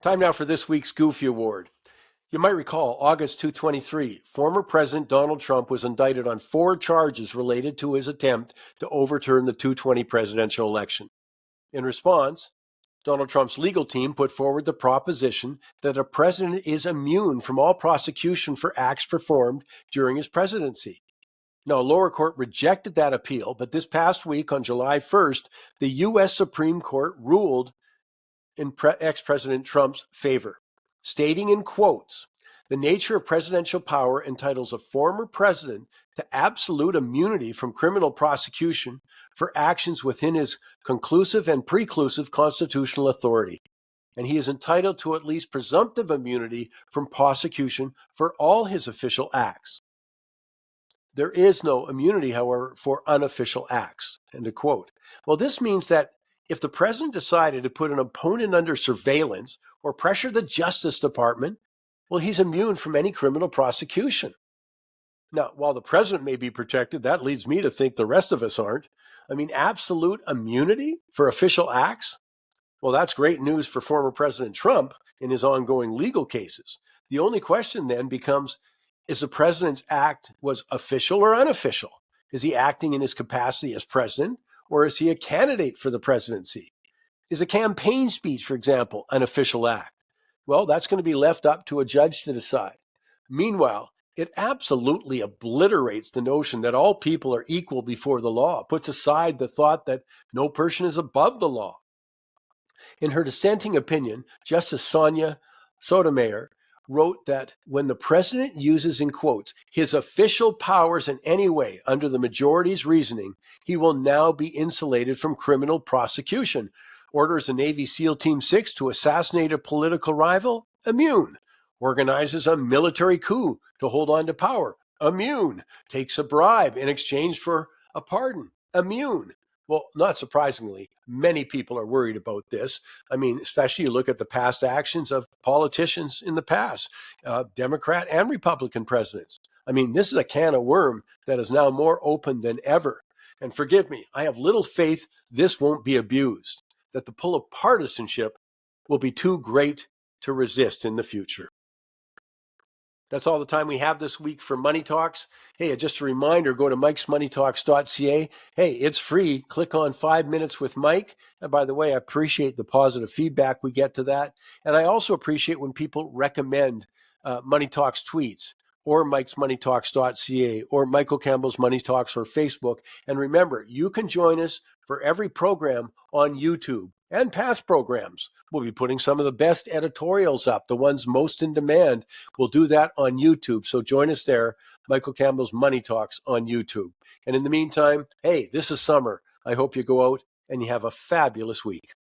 Time now for this week's Goofy Award. You might recall August 2023, former President Donald Trump was indicted on 4 charges related to his attempt to overturn the 2020 presidential election. In response, Donald Trump's legal team put forward the proposition that a president is immune from all prosecution for acts performed during his presidency. Now, a lower court rejected that appeal, but this past week on July 1st, the U.S. Supreme Court ruled in ex-President Trump's favor, stating in quotes, "The nature of presidential power entitles a former president to absolute immunity from criminal prosecution for actions within his conclusive and preclusive constitutional authority, and he is entitled to at least presumptive immunity from prosecution for all his official acts. There is no immunity, however, for unofficial acts." End of quote. Well, this means that if the president decided to put an opponent under surveillance or pressure the Justice Department, well, he's immune from any criminal prosecution. Now, while the president may be protected, that leads me to think the rest of us aren't. I mean, absolute immunity for official acts? Well, that's great news for former President Trump in his ongoing legal cases. The only question then becomes, is the president's act was official or unofficial? Is he acting in his capacity as president, or is he a candidate for the presidency? Is a campaign speech, for example, an official act? Well, that's going to be left up to a judge to decide. Meanwhile, it absolutely obliterates the notion that all people are equal before the law, puts aside the thought that no person is above the law. In her dissenting opinion, Justice Sonia Sotomayor wrote that when the president uses, in quotes, his official powers in any way under the majority's reasoning, he will now be insulated from criminal prosecution. Orders a Navy SEAL Team 6 to assassinate a political rival? Immune. Organizes a military coup to hold on to power? Immune. Takes a bribe in exchange for a pardon? Immune. Well, not surprisingly, many people are worried about this. I mean, especially you look at the past actions of politicians in the past, Democrat and Republican presidents. I mean, this is a can of worm that is now more open than ever. And forgive me, I have little faith this won't be abused, that the pull of partisanship will be too great to resist in the future. That's all the time we have this week for Money Talks. Hey, just a reminder, go to mikesmoneytalks.ca. Hey, it's free. Click on 5 Minutes with Mike. And by the way, I appreciate the positive feedback we get to that. And I also appreciate when people recommend Money Talks tweets or mikesmoneytalks.ca or Michael Campbell's Money Talks or Facebook. And remember, you can join us for every program on YouTube and past programs. We'll be putting some of the best editorials up, the ones most in demand. We'll do that on YouTube. So join us there, Michael Campbell's Money Talks on YouTube. And in the meantime, hey, this is summer. I hope you go out and you have a fabulous week.